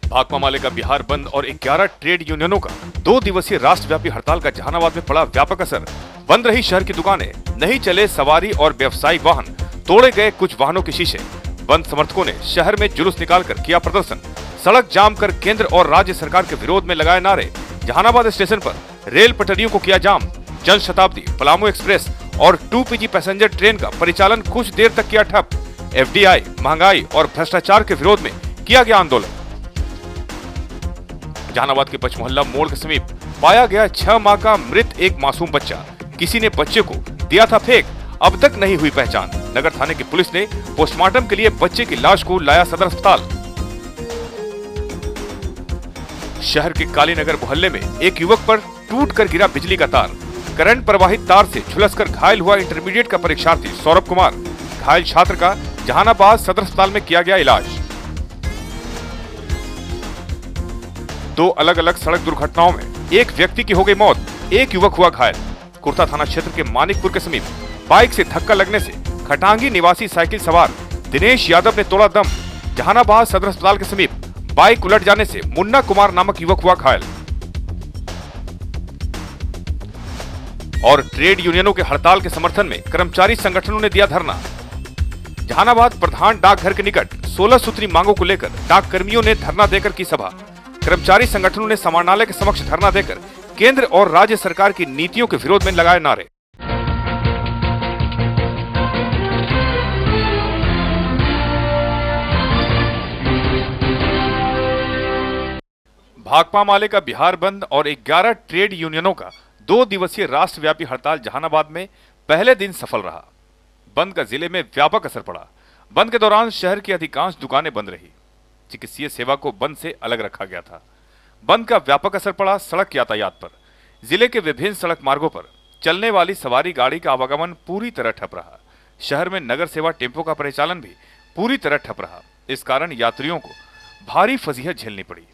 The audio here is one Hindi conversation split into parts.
भाकपा माले का बिहार बंद और 11 ट्रेड यूनियनों का 2 दिवसीय राष्ट्रव्यापी हड़ताल का जहानाबाद में पड़ा व्यापक असर। बंद रही शहर की दुकानें, नहीं चले सवारी और व्यवसायिक वाहन, तोड़े गए कुछ वाहनों के शीशे। बंद समर्थकों ने शहर में जुलूस निकालकर किया प्रदर्शन, सड़क जाम कर केंद्र और राज्य सरकार के विरोध में लगाए नारे। जहानाबाद स्टेशन पर रेल पटरियों को किया जाम। जन शताब्दी, पलामू एक्सप्रेस और 2PG पैसेंजर ट्रेन का परिचालन कुछ देर तक किया ठप। FDI, महंगाई और भ्रष्टाचार के विरोध में किया गया आंदोलन। जहानाबाद के पचमोहल्ला मोड़ के समीप पाया गया 6 माह का मृत एक मासूम बच्चा। किसी ने बच्चे को दिया था फेंक, अब तक नहीं हुई पहचान। नगर थाने की पुलिस ने पोस्टमार्टम के लिए बच्चे की लाश को लाया सदर अस्पताल। शहर के कालीनगर मोहल्ले में एक युवक पर टूटकर गिरा बिजली का तार। करंट प्रवाहित तार से झुलसकर घायल हुआ इंटरमीडिएट का परीक्षार्थी सौरभ कुमार। घायल छात्र का जहानाबाद सदर अस्पताल में किया गया इलाज। 2 अलग अलग सड़क दुर्घटनाओं में एक व्यक्ति की हो गई मौत, एक युवक हुआ घायल। कुर्ता थाना क्षेत्र के मानिकपुर के समीप बाइक से धक्का लगने से खटांगी निवासी साइकिल सवार दिनेश यादव ने तोड़ा दम। जहानाबाद सदर अस्पताल के समीप बाइक उलट जाने से मुन्ना कुमार नामक युवक हुआ घायल। और ट्रेड यूनियनों के हड़ताल के समर्थन में कर्मचारी संगठनों ने दिया धरना। जहानाबाद प्रधान डाकघर के निकट 16 सूत्री मांगों को लेकर डाक कर्मियों ने धरना देकर की सभा। कर्मचारी संगठनों ने समाहरणालय के समक्ष धरना देकर केंद्र और राज्य सरकार की नीतियों के विरोध में लगाए नारे। भाकपा माले का बिहार बंद और 11 ट्रेड यूनियनों का 2 दिवसीय राष्ट्रव्यापी हड़ताल जहानाबाद में पहले दिन सफल रहा। बंद का जिले में व्यापक असर पड़ा। बंद के दौरान शहर की अधिकांश दुकानें बंद रही। चिकित्सीय सेवा को बंद से अलग रखा गया था। बंद का व्यापक असर पड़ा सड़क यातायात पर। जिले के विभिन्न सड़क मार्गों पर चलने वाली सवारी गाड़ी का आवागमन पूरी तरह ठप रहा। शहर में नगर सेवा टेम्पो का परिचालन भी पूरी तरह ठप रहा। इस कारण यात्रियों को भारी फजीहत झेलनी पड़ी।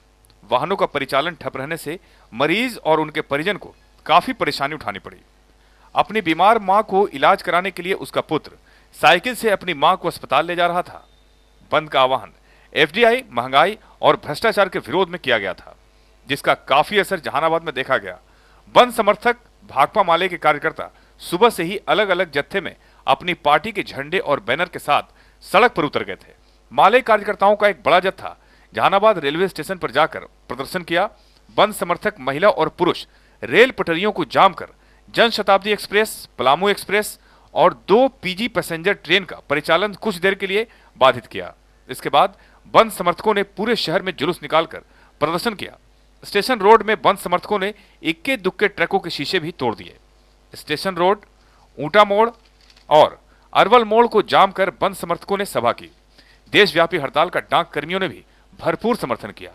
वाहनों का परिचालन ठप रहने से मरीज और उनके परिजन को काफी परेशानी उठानी पड़ी। अपनी बीमार मां को इलाज कराने के लिए उसका पुत्र साइकिल से अपनी मां को अस्पताल ले जा रहा था। बंद का आह्वान FDI, महंगाई और भ्रष्टाचार के विरोध में किया गया था, जिसका काफी असर जहानाबाद में देखा गया। बंद समर्थक भाकपा माले के कार्यकर्ता सुबह से ही अलग अलग जत्थे में अपनी पार्टी के झंडे और बैनर के साथ सड़क पर उतर गए थे। माले कार्यकर्ताओं का एक बड़ा जत्था जहानाबाद रेलवे स्टेशन पर जाकर प्रदर्शन किया। बंद समर्थक महिला और पुरुष रेल पटरियों को जाम कर जन शताब्दी एक्सप्रेस, पलामू एक्सप्रेस और 2PG पैसेंजर ट्रेन का परिचालन कुछ देर के लिए बाधित किया। इसके बाद बंद समर्थकों ने पूरे शहर में जुलूस निकालकर प्रदर्शन किया। स्टेशन रोड में बंद समर्थकों ने इक्के दुक्के ट्रकों के शीशे भी तोड़ दिए। स्टेशन रोड, ऊंटा मोड़ और अरवल मोड़ को जाम कर बंद समर्थकों ने सभा की। देशव्यापी हड़ताल का डाक कर्मियों ने भी भरपूर समर्थन किया।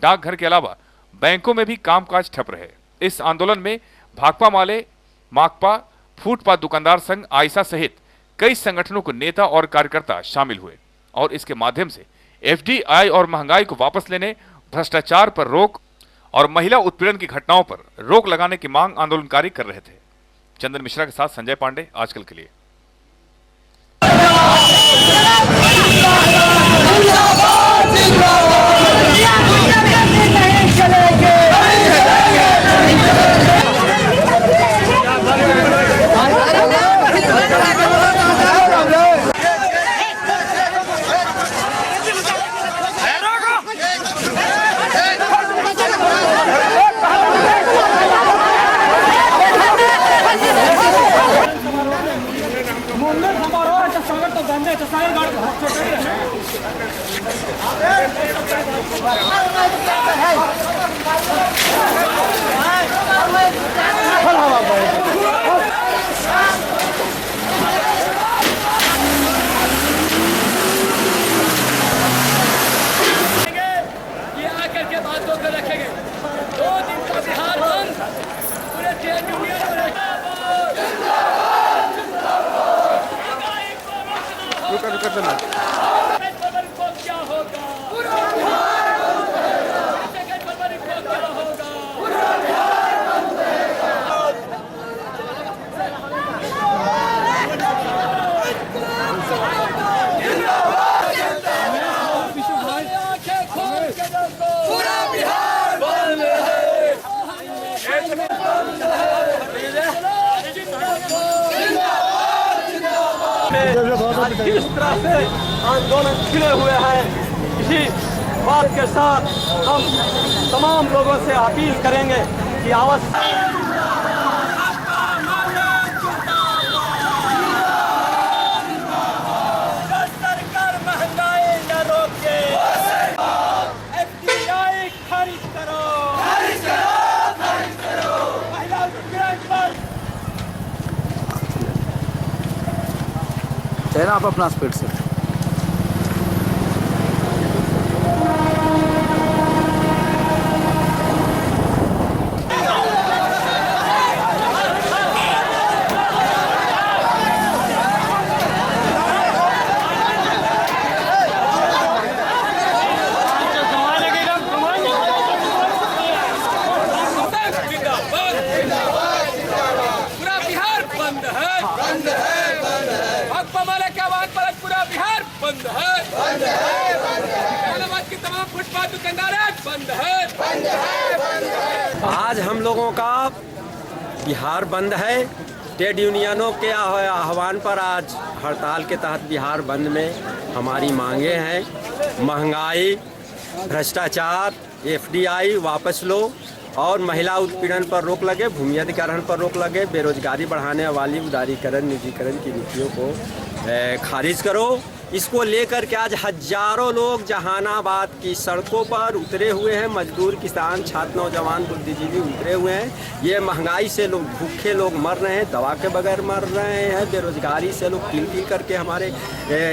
डाकघर के अलावा बैंकों में भी कामकाज ठप रहे। इस आंदोलन में भाकपा माले, माकपा, फुटपाथ दुकानदार संघ, आयसा सहित कई संगठनों के नेता और कार्यकर्ता शामिल हुए और इसके माध्यम से FDI और महंगाई को वापस लेने, भ्रष्टाचार पर रोक और महिला उत्पीड़न की घटनाओं पर रोक लगाने की मांग आंदोलनकारी कर रहे थे। चंदन मिश्रा के साथ संजय पांडे, आजकल के लिए। से आज किस तरह से आंदोलन छिड़े हुए हैं, इसी बात के साथ हम तमाम लोगों से अपील करेंगे कि आवश्यक है ना, आप अपना स्पीड से बंद है, औरंगाबाद की तमाम फुटपाथ दुकानदार बंद है। आज हम लोगों का बिहार बंद है। ट्रेड यूनियनों के आह्वान पर आज हड़ताल के तहत बिहार बंद में हमारी मांगे हैं। महंगाई, भ्रष्टाचार, एफडीआई वापस लो और महिला उत्पीड़न पर रोक लगे, भूमि अधिग्रहण पर रोक लगे, बेरोजगारी बढ़ाने वाली उदारीकरण, निजीकरण की नीतियों को खारिज करो। इसको लेकर के आज हजारों लोग जहानाबाद की सड़कों पर उतरे हुए हैं। मजदूर, किसान, छात्र, नौजवान, बुद्धिजीवी उतरे हुए हैं। ये महंगाई से लोग, भूखे लोग मर रहे हैं, दवा के बगैर मर रहे हैं। बेरोजगारी से लोग तिल करके हमारे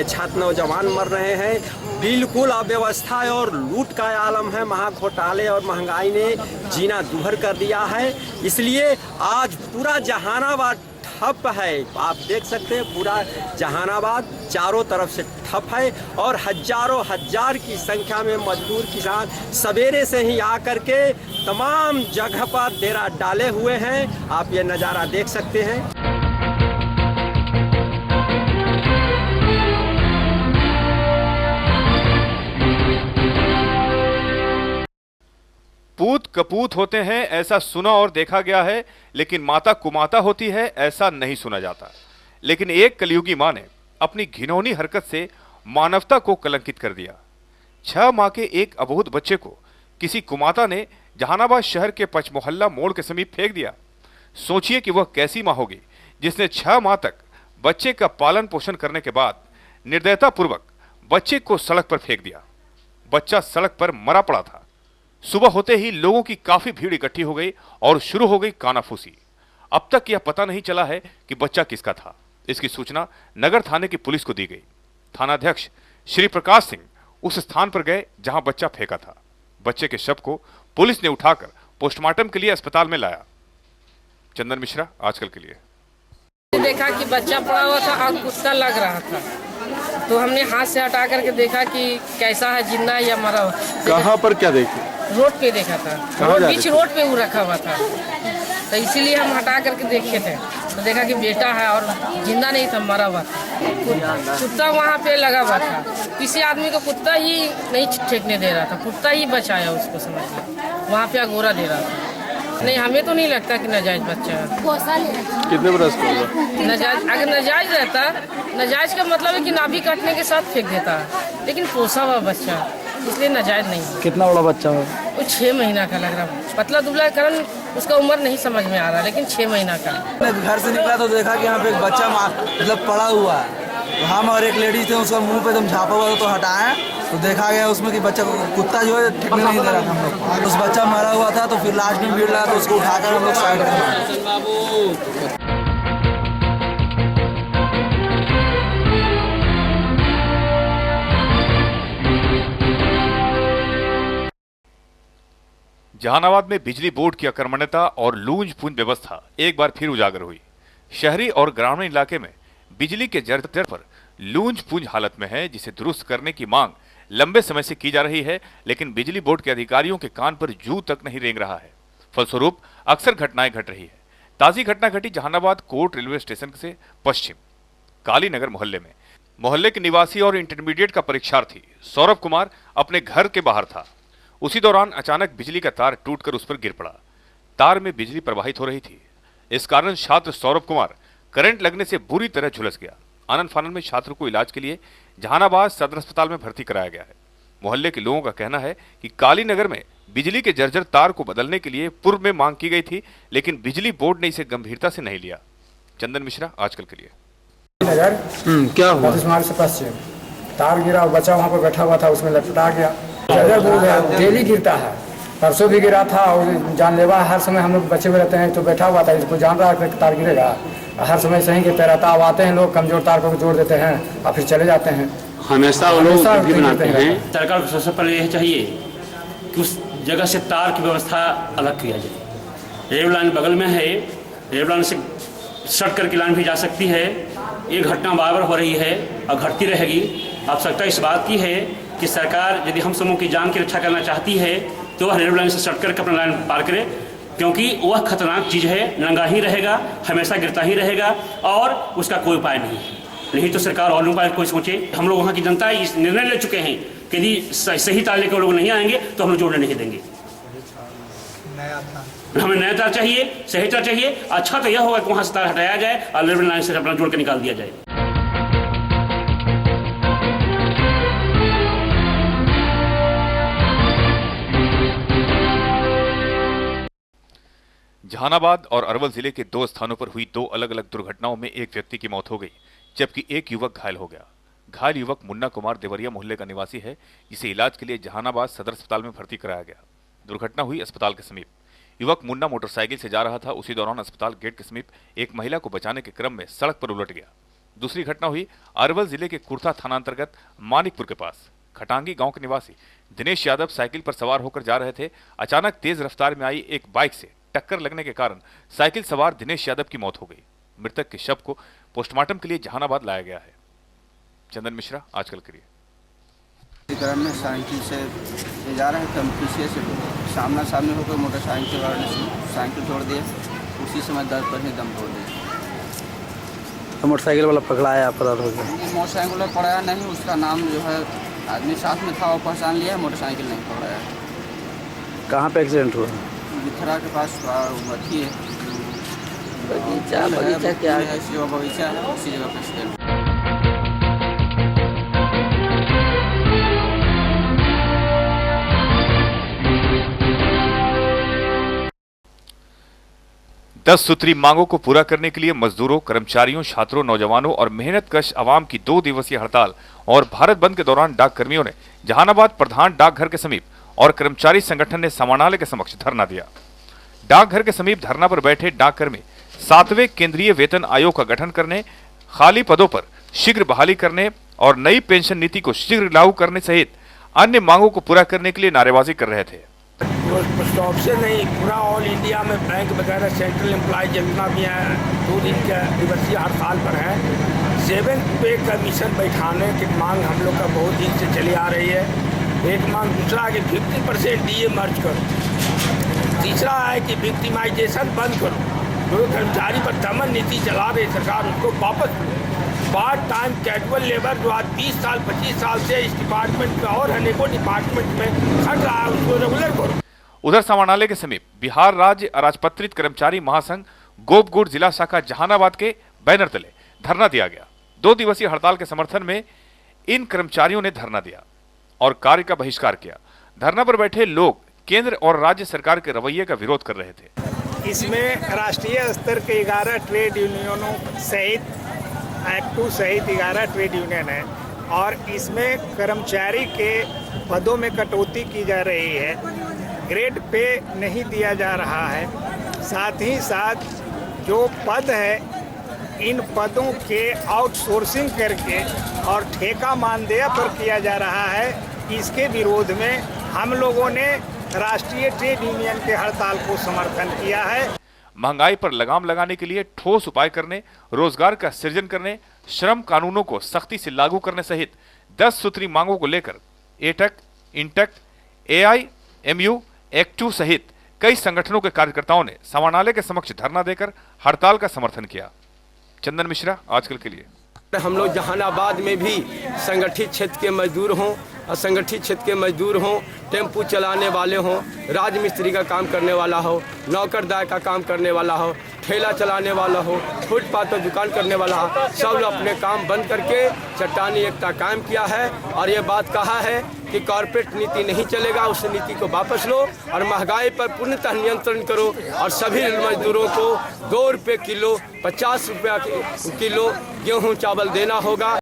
छात्र नौजवान मर रहे हैं। बिल्कुल अव्यवस्था और लूट का आलम है। महाघोटाले और महंगाई ने जीना दूभर कर दिया है। इसलिए आज पूरा जहानाबाद ठप है। आप देख सकते हैं पूरा जहानाबाद चारों तरफ से ठप है और हजारों हजार की संख्या में मजदूर, किसान सवेरे से ही आकर के तमाम जगह पर डेरा डाले हुए हैं। आप ये नज़ारा देख सकते हैं। पूत कपूत होते हैं ऐसा सुना और देखा गया है, लेकिन माता कुमाता होती है ऐसा नहीं सुना जाता। लेकिन एक कलयुगी मां ने अपनी घिनौनी हरकत से मानवता को कलंकित कर दिया। 6 माह के एक अबोध बच्चे को किसी कुमाता ने जहानाबाद शहर के पचमोहल्ला मोड़ के समीप फेंक दिया। सोचिए कि वह कैसी मां होगी जिसने 6 माह तक बच्चे का पालन पोषण करने के बाद निर्दयतापूर्वक बच्चे को सड़क पर फेंक दिया। बच्चा सड़क पर मरा पड़ा था। सुबह होते ही लोगों की काफी भीड़ इकट्ठी हो गई और शुरू हो गई कानाफूसी। अब तक यह पता नहीं चला है कि बच्चा किसका था। इसकी सूचना नगर थाने की पुलिस को दी गई। थानाध्यक्ष श्री प्रकाश सिंह उस स्थान पर गए जहां बच्चा फेंका था। बच्चे के शव को पुलिस ने उठाकर पोस्टमार्टम के लिए अस्पताल में लाया। चंदन मिश्रा, आजकल के लिए। देखा कि बच्चा पड़ा हुआ था और कुत्ता लग रहा था, तो हमने हाथ से हटा करके देखा कि कैसा है, जिंदा है या मरा हुआ। कहाँ पर क्या देखे? रोड पे देखा था, बीच रोड पे वो रखा हुआ था, तो इसीलिए हम हटा करके देखे थे तो देखा कि बेटा है और जिंदा नहीं था, मरा हुआ था। कुत्ता वहाँ पे लगा हुआ था। किसी आदमी को कुत्ता ही नहीं ठेकने दे रहा था, कुत्ता ही बचाया उसको, समझ लो वहाँ पे अगोरा दे रहा था। नहीं, हमें तो नहीं लगता कि नाजायज बच्चा है। कितने बरस का होगा? नाजायज, अगर नाजायज रहता, नाजायज का मतलब है कि नाभि काटने के साथ फेंक देता है, लेकिन पोसा हुआ बच्चा, इसलिए नाजायज नहीं। कितना बड़ा बच्चा है? वो 6 महीना का लग रहा, पतला दुबला कारण उसका उम्र नहीं समझ में आ रहा, लेकिन 6 महीना का। घर से निकला तो देखा कि यहाँ पे एक बच्चा मतलब पड़ा हुआ है। हम और एक लेडीज थे, उसका मुंह पे एकदम झापा हुआ था, तो हटाया तो देखा गया उसमें कि बच्चा को कुत्ता जो है ठेकने नहीं दे रहा था हम लोग। उस बच्चा मरा हुआ था, तो फिर लास्ट में भीड़ लगा तो उसको उठाकर हम लोग साइड कर। जहानाबाद में बिजली बोर्ड की अकर्मण्यता और लूंज पूंज व्यवस्था एक बार फिर उजागर हुई। शहरी और ग्रामीण इलाके में बिजली के जर पर लूंज पूंज हालत में है, जिसे दुरुस्त करने की मांग लंबे समय से की जा रही है, लेकिन बिजली बोर्ड के अधिकारियों के कान पर जू तक नहीं रेंग रहा है। फलस्वरूप अक्सर घटनाएं घट रही है। ताजी घटना घटी जहानाबाद कोर्ट रेलवे स्टेशन से पश्चिम कालीनगर मोहल्ले में। मोहल्ले के निवासी और इंटरमीडिएट का परीक्षार्थी सौरभ कुमार अपने घर के बाहर था। उसी दौरान अचानक बिजली का तार टूटकर उस पर गिर पड़ा। तार में बिजली प्रवाहित हो रही थी। इस कारण छात्र सौरभ कुमार करंट लगने से बुरी तरह झुलस गया। आनन फानन में छात्र को इलाज के लिए जहानाबाद सदर अस्पताल में भर्ती कराया गया है। मोहल्ले के लोगों का कहना है कि काली नगर में बिजली के जर्जर तार को बदलने के लिए पूर्व में मांग की गई थी, लेकिन बिजली बोर्ड ने इसे गंभीरता से नहीं लिया। चंदन मिश्रा, आजकल के लिए। क्या हुआ? मार्ग से पश्चिम तार गिरा और बच्चा वहाँ पर बैठा हुआ था, उसमें लटपटा गया। जर्जर बोर्ड है, डेली गिरता है, परसों भी गिरा था और जानलेवा हर समय हम लोग बचे हुए रहते हैं, तो बैठा हुआ था, इसको जान रहा है कि तार गिरेगा, हर समय सही गिरता रहता। अब आते हैं लोग कमजोर तार को जोड़ देते हैं और फिर चले जाते हैं। हमेशा वो लोग भी बनाते हैं। सरकार को सबसे पहले यह चाहिए कि उस जगह से तार की व्यवस्था अलग किया जाए। रेल लाइन बगल में है, रेल लाइन से सट करके लाइन भी जा सकती है। ये घटना बार-बार हो रही है और घटती रहेगी। आवश्यकता इस बात की है कि सरकार यदि हम समूह की जान की रक्षा करना चाहती है तो वह रेल लाइन से सट करके अपना लाइन पार करे, क्योंकि वह खतरनाक चीज़ है, नंगा ही रहेगा, हमेशा गिरता ही रहेगा और उसका कोई उपाय नहीं है। नहीं तो सरकार और उपाय कोई सोचे। हम लोग वहाँ की जनता इस निर्णय ले चुके हैं कि यदि सही तार लेकर लोग नहीं आएंगे तो हम लोग जोड़ने नहीं देंगे। हमें नया तार चाहिए, सही तार चाहिए। अच्छा तो यह होगा कि वहाँ से तार हटाया जाए और रेलवे लाइन से अपना जोड़ कर निकाल दिया जाए। जहानाबाद और अरवल जिले के 2 स्थानों पर हुई 2 अलग अलग दुर्घटनाओं में एक व्यक्ति की मौत हो गई, जबकि एक युवक घायल हो गया। घायल युवक मुन्ना कुमार देवरिया मोहल्ले का निवासी है, जिसे इलाज के लिए जहानाबाद सदर अस्पताल में भर्ती कराया गया। दुर्घटना हुई अस्पताल के समीप। युवक मुन्ना मोटरसाइकिल से जा रहा था, उसी दौरान अस्पताल गेट के समीप एक महिला को बचाने के क्रम में सड़क पर उलट गया। दूसरी घटना हुई अरवल जिले के कुर्था थाना अंतर्गत मानिकपुर के पास। खटांगी गांव के निवासी दिनेश यादव साइकिल पर सवार होकर जा रहे थे। अचानक तेज रफ्तार में आई एक बाइक से टक्कर लगने के कारण साइकिल सवार दिनेश यादव की मौत हो गई। मृतक के शव को पोस्टमार्टम के लिए जहानाबाद लाया गया है। चंदन मिश्रा, आजकल के लिए। में साइकिल से जा रहे थे, हम पीछे से सामना सामने होकर मोटरसाइकिल वाले ने साइकिल तोड़ दिए। उसी समय दर्द पर ही दम तोड़ दिया। तो मोटरसाइकिल वाला पकड़ाया, अपराध हो गया? मोटरसाइकिल वाला पकड़ाया नहीं, उसका नाम जो है आदमी साथ में था वो पहचान लिया है, मोटरसाइकिल नहीं पकड़ाया। कहाँ पे एक्सीडेंट हुआ? बिथरा के पास अथी है, बगीचा क्या है, इसी जगह बगीचा है, उसी जगह पर एक्सीडेंट। दस सूत्री मांगों को पूरा करने के लिए मजदूरों, कर्मचारियों, छात्रों, नौजवानों और मेहनतकश आवाम की 2 दिवसीय हड़ताल और भारत बंद के दौरान डाक कर्मियों ने जहानाबाद प्रधान डाकघर के समीप और कर्मचारी संगठन ने समाहरणालय के समक्ष धरना दिया। डाकघर के समीप धरना पर बैठे डाक कर्मी 7वें केंद्रीय वेतन आयोग का गठन करने, खाली पदों पर शीघ्र बहाली करने और नई पेंशन नीति को शीघ्र लागू करने सहित अन्य मांगों को पूरा करने के लिए नारेबाजी कर रहे थे। स्टॉप से नहीं, पूरा ऑल इंडिया में बैंक वगैरह सेंट्रल एम्प्लॉय जितना भी है 2 दिन का दिवसीय हड़ताल पर है। 7th पे कमीशन बैठाने की मांग हम लोग का बहुत दिन से चली आ रही है। एक मांग, दूसरा है कि 50% DA मर्ज करो। तीसरा है कि विक्टिमाइजेशन बंद करो। जो कर्मचारी पर दमन नीति चला रही सरकार, उसको वापस लो। पार्ट टाइम कैजुअल लेबर जो आज 20 साल 25 साल से इस डिपार्टमेंट में और अनेकों डिपार्टमेंट में खट रहा है, उसको रेगुलर करो। उधर समाहरणालय के समीप बिहार राज्य अराजपत्रित कर्मचारी महासंघ गोपगुड़ जिला शाखा जहानाबाद के बैनर तले धरना दिया गया। 2 दिवसीय हड़ताल के समर्थन में इन कर्मचारियों ने धरना दिया और कार्य का बहिष्कार किया। धरना पर बैठे लोग केंद्र और राज्य सरकार के रवैये का विरोध कर रहे थे। इसमें राष्ट्रीय स्तर के 11 ट्रेड यूनियनों सहित एक्ट 2 सहित 11 ट्रेड यूनियन है और इसमें कर्मचारी के पदों में कटौती की जा रही है, ग्रेड पे नहीं दिया जा रहा है। साथ ही साथ जो पद है, इन पदों के आउटसोर्सिंग करके और ठेका मानदेय पर किया जा रहा है। इसके विरोध में हम लोगों ने राष्ट्रीय ट्रेड यूनियन के हड़ताल को समर्थन किया है। महंगाई पर लगाम लगाने के लिए ठोस उपाय करने, रोजगार का सृजन करने, श्रम कानूनों को सख्ती से लागू करने सहित 10 सूत्री मांगों को लेकर एटक, इंटक, AIMU, एक्ट 2 सहित कई संगठनों के कार्यकर्ताओं ने समाहरणालय के समक्ष धरना देकर हड़ताल का समर्थन किया। चंदन मिश्रा, आजकल के लिए। हम लोग जहानाबाद में भी संगठित क्षेत्र के मजदूर हों, असंगठित क्षेत्र के मजदूर हों, टेम्पू चलाने वाले हों, राजमिस्त्री का काम करने वाला हो, नौकरदार का काम करने वाला हो, ठेला चलाने वाला हो, फुटपाथ पर दुकान करने वाला हो, सब लोग अपने काम बंद करके चट्टानी एकता कायम किया है। और ये बात कहा है कि कॉर्पोरेट नीति नहीं चलेगा, उस नीति को वापस लो और महंगाई पर पूर्णतः नियंत्रण करो और सभी मजदूरों को 2 रुपये किलो, 50 रुपया किलो गेहूँ चावल देना होगा।